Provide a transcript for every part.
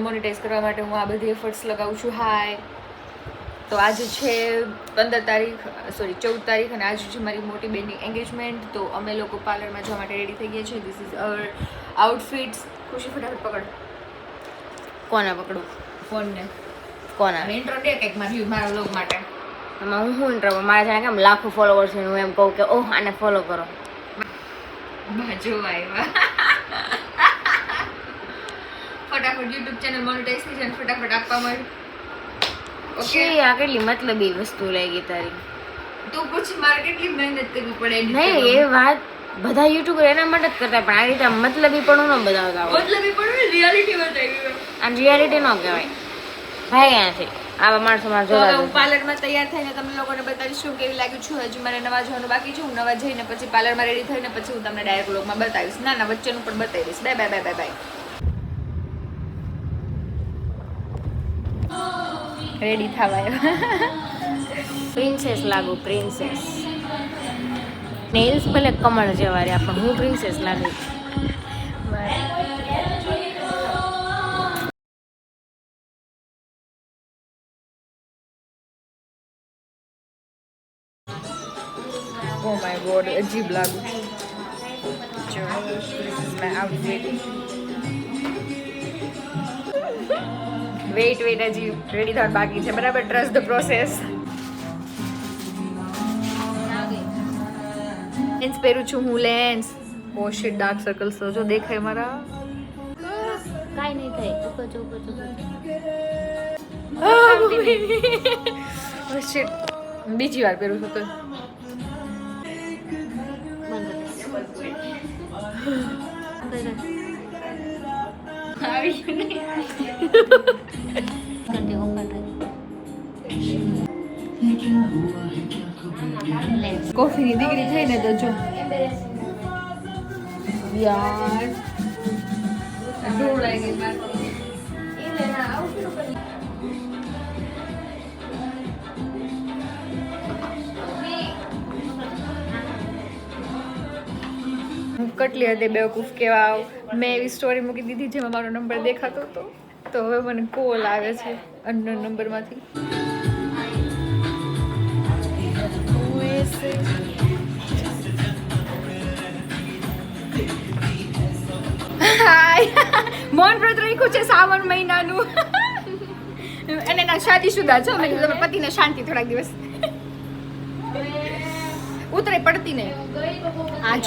Monetise કરવા માટે હું આ બધી એફર્ટ્સ લગાવું છું. હાય, તો આજે છે 14 તારીખ અને આજે છે મારી મોટી બેનની એન્ગેજમેન્ટ. તો અમે લોકો પાર્લરમાં જવા માટે રેડી થઈ ગયા છીએ. This is our outfits. ખુશી ફટાફટ પકડ. કોને પકડું? ફોનને. કોના? ઇન્ટ્રો દે કંઈક મારા વ્લોગ માટે. એમાં હું ઇન્ટ્રો? મારા જાણે કેમ લાખો ફોલોવર્સ છે, હું એમ કહું કે ઓહ આને ફોલો કરો. બાજુ આવ્યા. ફટાફટ યુટ્યુબ ચેનલ મોનેટાઈઝ થઈ જાય, ફટાફટ આપવા માંડ. ઓકે, આ કેટલી મતલબી વસ્તુ લાગી તારી. તું પૂછ, મારે કેટલી મહેનત કરવી પડે. નહીં, એ વાત બધા યુટ્યુબર એના માટે જ કરતા, પણ આ રીતે મતલબી પણ ન બતાવતા હોય. મતલબી પણ રિયાલિટી બતાવી. આ રિયાલિટી ન કહેવાય ભાઈ. ક્યાંથી આવા માણસો મારા જોવા. હું પાર્લરમાં તૈયાર થઈને તમને લોકોને બતાવીશું કેવી લાગ્યું છું. હજી મારે નવા જવાનું બાકી છે. હું નવા જઈને પછી પાર્લરમાં રેડી થઈને પછી હું તમને ડાયરેક્ટ વ્લોગમાં બતાવીશ. ના વચ્ચેનું પણ બતાવીશ. Bye bye bye bye. Ready થવાય. પ્રિન્સેસ લાગુ, પ્રિન્સેસ. નેલ્સ ભલે કમળ જેવા રહ્યા, પણ હું પ્રિન્સેસ લાગુ. ઓ માય ગોડ, અજીબ લાગુ. જો this is my outfit. Wait હજી રેડી થવાનું બાકી છે. બરાબર, ટ્રસ્ટ ધ પ્રોસેસ. લેન્સ પહેરું છું હું, લેન્સ. ઓ શિટ, ડાર્ક સર્કલ્સ તો જો દેખાય મારા. કાઈ નહીં થાય. ચૂકો ઓ શિટ, બીજી વાર પહેરું છું તો. કોફીની દીકરી થઈને તો જો યાર ઢોળાઈ ગઈ મારી. હું કેટલી હદે બેવકૂફ કેવા. મેં એવી સ્ટોરી મૂકી દીધી જેમાં મારો નંબર દેખાતો હતો, તો હવે મને કોલ આવે છે અનનોન નંબરમાંથી. મૌન વ્રત રાખ્યું છે શ્રાવણ મહિનાનું. અને ના શાદીશુદા છો. મેં કીધું તમે પતિને શાંતિ થોડાક દિવસ. ઉતરે પડતી નહીં આજ.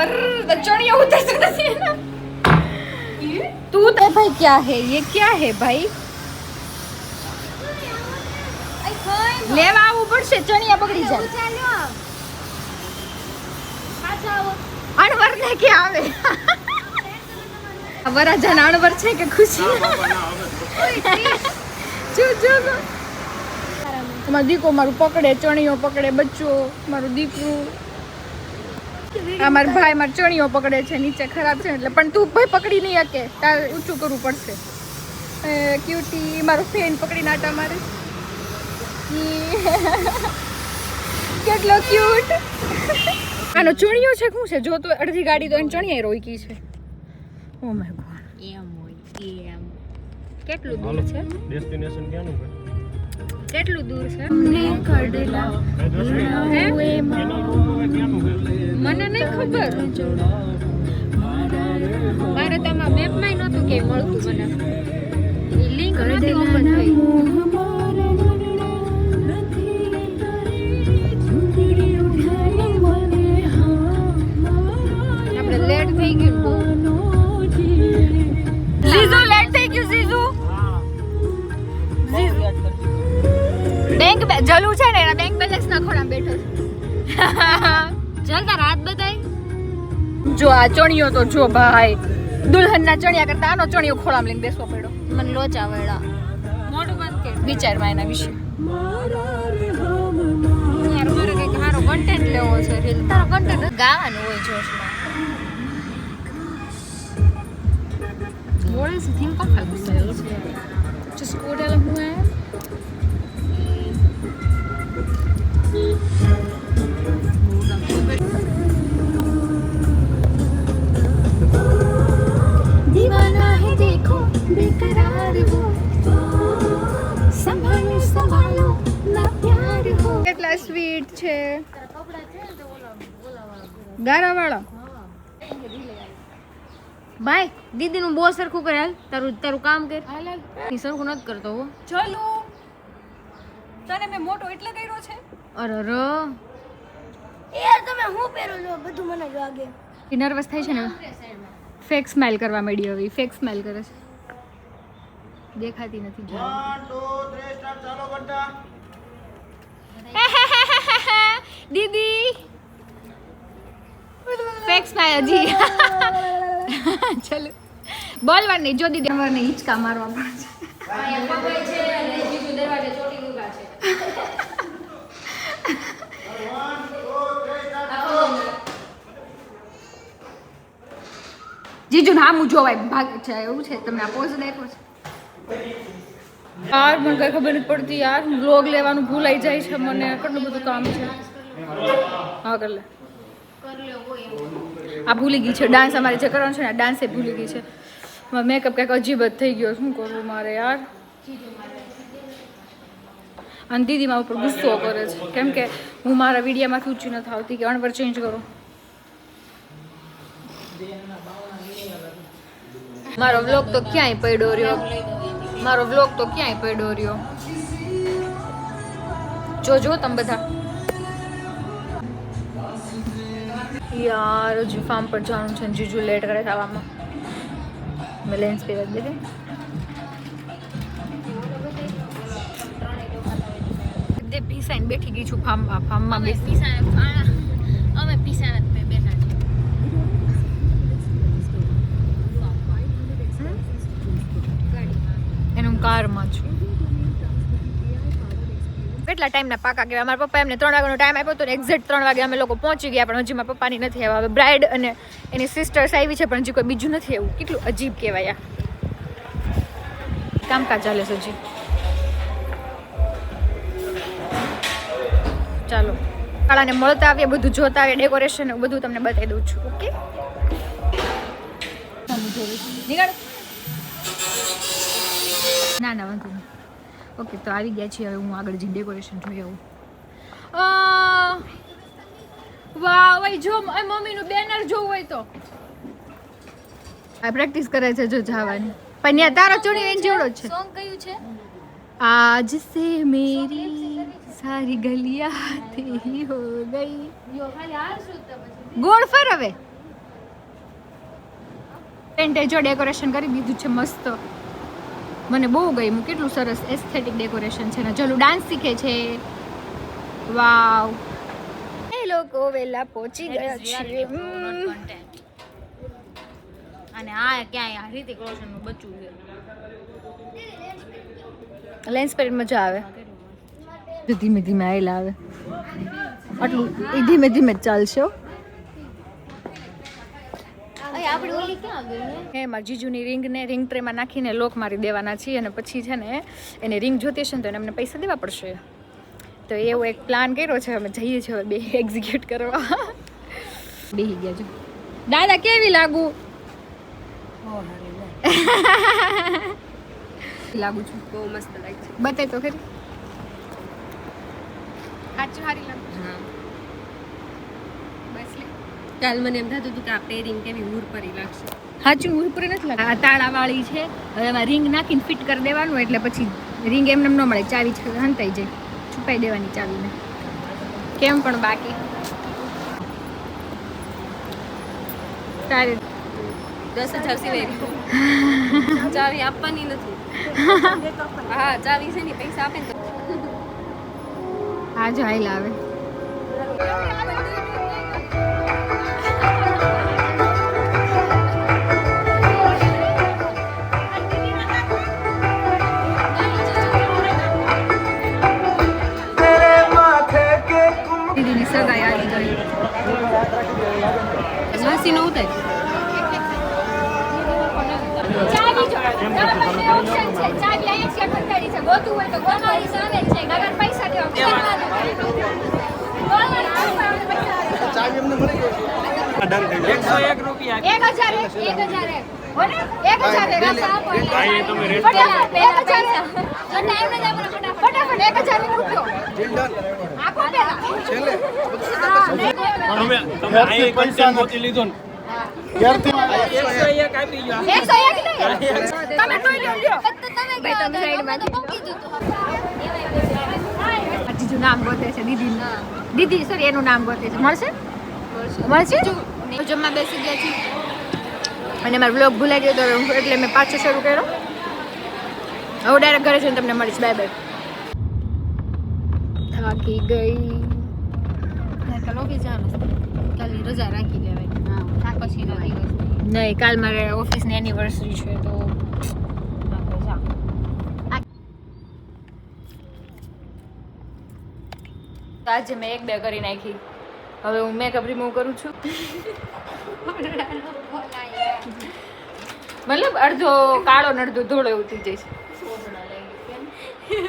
અરે ચણિયા ઉતરતું નથી એના. તું તો ભાઈ क्या है ये क्या है ભાઈ? લેવા આવવું પડશે, ચણિયા બગડી જાય. અણવર ને કે આવે. વરાજાન અણવર છે કે ખુશી? જો તમારો દીકો મારું પકડે, ચણિયો પકડે, બચ્ચો મારું દીકરું. આ મારા ભાઈ મારો ચણિયો પકડે છે, નીચે ખરાબ છે એટલે. પણ તું ભાઈ પકડી નહીં શકે, તારે ઊંચું કરવું પડશે. ક્યુટી મારો ફેન પકડી નાટા મારે. કેટલો ક્યુટ. આનો ચણિયો છે શું છે? જો તો અડધી ગાડી તો એને ચણિયા રોકી છે. Oh my God. એમ હોય એમ. કેટલું દૂર છે? ડેસ્ટિનેશન ક્યાંનું છે? કેટલું દૂર છે? મને નહીં ખબર. મારે તમારા મેપમાં નહોતું કે મળતું મને. લિંક નથી ઓપન થઈ. આપણે લેટ થઈ ગયું બહુ. ઝીઝુ લેટ થઈ ગયું. ઝીઝુ બેંક જલું છે ને, એના બેંક બેલેન્સ ના ખોળામાં બેઠો છે. ચાલ તાર હાથ બતાય. જો આ ચણિયો તો જો ભાઈ, દુલ્હનના ચણિયા કરતા આનો ચણિયો ખોળામાં લઈને બેસવો પડ્યો. મને લોચા વેડા. મોઢું બંધ કે વિચારમાં એના વિશે. યાર મારે કંઈક સારો કન્ટેન્ટ લેવો છે. રીલ તારો કન્ટેન્ટ ગાવાનું હોય જોશમાં. What is the thing called? Just go tell him who I am. दीवाना है देखो बेकरार हो संभालो संभालो ना प्यार हो કેટલા સ્વીટ છે ગારા વાળા ભાઈ દીદી નું બહુ સરખું કરે હાલ તારું કામ કર ની સરખું નથી કરતો હો ચલો તને મેં મોટો એટલે કર્યો છે અરે યાર તમે હું પહેરો છો બધું મને લાગે એ નર્વસ થાય છે ને ફેક સ્માઈલ કરવા માંડી હવે ફેક સ્માઈલ કરે છે દેખાતી નથી જો 1 2 3 સ્ટાર્ટ ચાલો ઘંટા દીદી ફેક સ્માઈલ હજી ચલો બોલવા નહીં જો દીદી અમારને હિંચકા મારવા પડે છે જીજુ નામ જોવાય ભાગ છે એવું છે તમને આ પોઝ દેખો છે યાર મને કઈ ખબર નથી પડતી યાર વ્લોગ લેવાનું ભૂલાઈ જાય છે મને કેટલું બધું કામ છે હા કર લે આ ભૂલી ગઈ છે ડાન્સ અમારે જે કરવાનો છે ને ડાન્સ એ ભૂલી ગઈ છે મેકઅપ કંઈક અજીબ જ થઈ ગયો શું કરવું મારે યાર અને દીદી મારા ઉપર ગુસ્સો કરે છે કેમ કે હું મારા વિડીયોમાંથી ઊંચી નથી આવતી કે અણવર ચેન્જ કરો મારો વ્લોગ તો ક્યાંય પડ્યો રહ્યો મારો વ્લોગ તો ક્યાંય પડ્યો રહ્યો જોજો તમે બધા યાર હજી ફાર્મ પર જવાનું છે જીજુ લેટ કરે થવામાં મેં લેન્સ પહેરી દે દે પીસાઈને બેઠી ગઈ છું ફાર્મમાં બેસી અમે પીસા નથી બેઠા છે એનું કારમાં છું કેટલા ટાઈમના પાકા કહેવાય મારા પપ્પા એમને 3 વાગ્યાનો ટાઈમ આપ્યો હતો ને એક્ઝેક્ટ 3 વાગે અમે લોકો પહોંચી ગયા પણ હજી મારા પપ્પાની નથી આવ્યા હવે બ્રાઇડ અને એની સિસ્ટર્સ આવી છે પણ હજી કોઈ બીજું નથી આવ્યું કેટલું અજીબ કહેવાય આ કામકાજ ચાલે છે હજી ચાલો કાળાને મળતા આવીએ બધું જોતા આવીએ ડેકોરેશન બધું તમને બતાવી દઉં છું ઓકે નીકળ ના ના વાંધો નહીં ઓકે તો આવી ગયા છીએ હવે હું આગળ જઈને ડેકોરેશન જોઈ આવું વાહ ભાઈ જો મમ્મીનું બેનર જોવું હોય તો આ પ્રેક્ટિસ કરે છે જો જવાની પણ ત્યાં તારો ચોડી એન જેવડો જ છે સોંગ કયું છે आज से मेरी सारी गलियां तेरी हो गई યો ખાલી હાર સુતા પછી ગોળ ફર હવે ટેન્ટે જો ડેકોરેશન કરી દીધું છે મસ્ત મને બહુ ગમ્યું કેટલું સરસ એસ્થેટિક ડેકોરેશન છે ને ચલો ડાન્સ શીખે છે વાવ એ લોકો વેલા પહોંચી ગયા છે અને આ ક્યાંય આ રિતિક રોશનનું બચ્ચું છે લેન્સ પેરેડ મજા આવે ધીમે ધીમે આવેલા આવે આટલું એ ધીમે ધીમે જ ચાલશે હો. આપણી ઓલી ક્યાં ગઈ હે મારા જીજુની રિંગને રિંગ ટ્રેમાં નાખીને લોક મારી દેવાના છીએ અને પછી છે ને એને રિંગ જોતી હશે ને તો એને અમને પૈસા દેવા પડશે તો એવો એક પ્લાન કર્યો છે અમે જઈએ છીએ હવે બે એક્ઝિક્યુટ કરવા બેસી ગયા છો દાદા કેવી લાગુ લાગુ છું બહુ મસ્ત લાગે છે બતાય તો ખરી સાચું સારી લાગુ બસ લે કાલ મને એમ થતું હતું કે આ પેરિંગ કેવી ઉરપરી લાગશે સાચું ઉરપુરી નથી લાગે આ તાળાવાળી છે હવે એમાં રિંગ નાખીને ફિટ કરી દેવાનું એટલે પછી રિંગ એમને ન મળે ચાવી હંતાઈ જાય છુપાઈ દેવાની ચાવીને કેમ પણ બાકી તારે 10,000 સિવાય ચાવી આપવાની નથી હા ચાવી છે ને પૈસા આપે ને તો આ જ હાઈલ આવે દીદીની સગાઈ આવી ગઈ વાસી નો ઉતાર ચાવી જો તમારા પાસે ઓપ્શન છે ચાવી અહીંયા સેટ કરી છે ગોતું હોય તો ગોતવાની સામે જ છે ગગન પૈસા દેવા ચાવી એમને મળી ગઈ છે 101 રૂપિયા 1000 1000 બોલે 1000 ફટાફટ 1000 રૂપિયો આપો પેલા તમે આ કન્ટેન્ટ મોતી લીધો ને ઘેરથી 101 આપી ગયો 101 નહીં તમે જોઈ લ્યો ભાઈ તમે સાઈડમાં જીજુ નામ ગોતે છે દીદી સોરી એનું નામ ગોતે છે મળશે જમવા બેસી ગયા છીએ અને મારો બ્લોગ ભૂલાઈ ગયો તો એટલે મેં પાછો શરૂ કર્યો હવે ડાયરેક્ટ ઘરે જઈને તમને મળીશ બાય બાય થાકી ગઈ કાલ ઓફિસ જવાનું કાલ રજા રાખી દેવાય પછી નો દિવસ નહીં કાલ મારે ઓફિસની એનિવર્સરી છે તો આજે મેં 1-2 કરી નાખી હવે હું મેકઅપ રિમૂવ કરું છું મતલબ અડધો કાળો ને અડધો ધોળો એવું થઈ જાય છે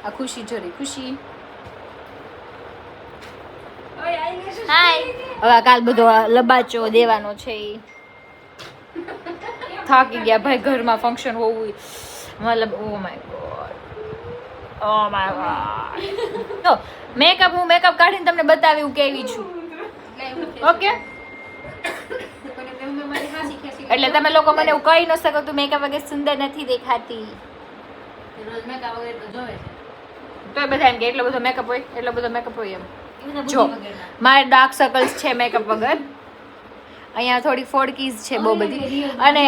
આ ખુશી જોરી ખુશી હાય હવે આ કાલ બધો લબાચો દેવાનો છે ઈ થાકી ગયા ભાઈ ઘરમાં ફંક્શન હોવું મતલબ ઓ માય ગોડ તો મેકઅપ હું મેકઅપ કાઢીને તમને બતાવી હું કેવી છું ઓકે એટલે તમે લોકો મને એવું કહી ન શકો તું મેકઅપ વગર સુંદર નથી દેખાતી તો બધા એમ કે એટલો બધો મેકઅપ હોય એમ જો મારે ડાર્ક સર્કલ્સ છે મેકઅપ વગર અહીંયા થોડી ફોડકીઝ છે બહુ બધી અને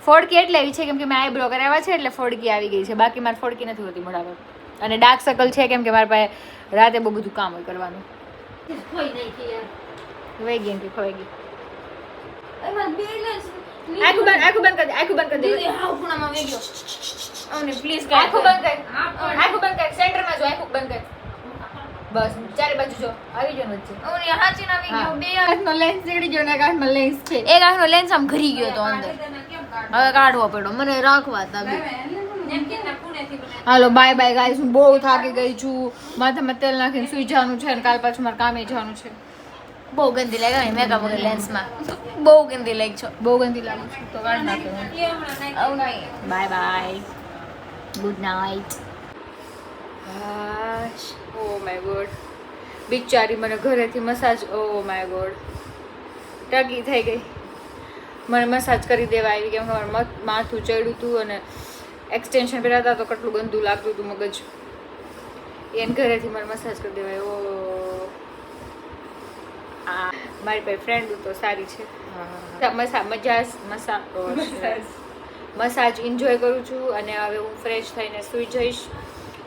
ફોડકી એટલે એવી છે કેમ કે મેં આઈબ્રો કરાવ્યા છે એટલે ફોડકી આવી ગઈ છે બાકી મારે ફોડકી નથી હોતી મોઢા પર અને ડાર્ક સર્કલ છે કેમ કે મારા પાસે રાતે બહુ બધું કામ હોય કરવાનું ખોવાઈ ગઈ કે ખોવાઈ ગઈ આખું બંધ કરી દે પ્લીઝ આખું બંધ કર સેન્ટરમાં જો આખું બંધ કર બસ ચારે બાજુ જો આવી ગયો વચ્ચે બે હાથનો લેન્સ નીકળી ગયો ને એક હાથમાં લેન્સ છે એક હાથનો લેન્સ આમ ઘરી ગયો તો અંદર હવે કાઢવો પડ્યો મને રાખવા તા હાલો બાય બાય ગાઈસ હું બહુ થાકી ગઈ છું માથામાં તેલ નાખીને સુઈ જવાનું છે અને કાલ પાછું મારે કામે જવાનું છે બહુ ગંદી લાગે મેકઅપ વગર લેન્સમાં બહુ ગંદી લાગી છો બહુ ગંદી લાગુ છું તો કાઢ નાખો bye bye good night oh my God બિચારી મને ઘરેથી મસાજ ઓ માય ગોડ ટકી થઈ ગઈ મને મસાજ કરી દેવા આવી કેમ કે મારું માથું ચડ્યું હતું અને એક્સટેન્શન પહેર્યા હતા તો કેટલું ગંદુ લાગતું હતું મગજ એને ઘરેથી મને મસાજ કરી દેવાય ઓ મારી પાસે ફ્રેન્ડ તો સારી છે મસાજ એન્જોય કરું છું અને હવે હું ફ્રેશ થઈને સૂઈ જઈશ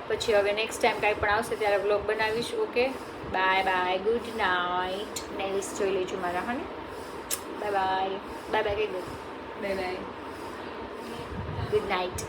પછી હવે નેક્સ્ટ ટાઈમ કાંઈ પણ આવશે ત્યારે વ્લોગ બનાવીશ okay bye bye good night nails જોઈ લેજો મારા હા ને બાય બાય બાય બાય કહી દો બાય બાય ગુડ નાઇટ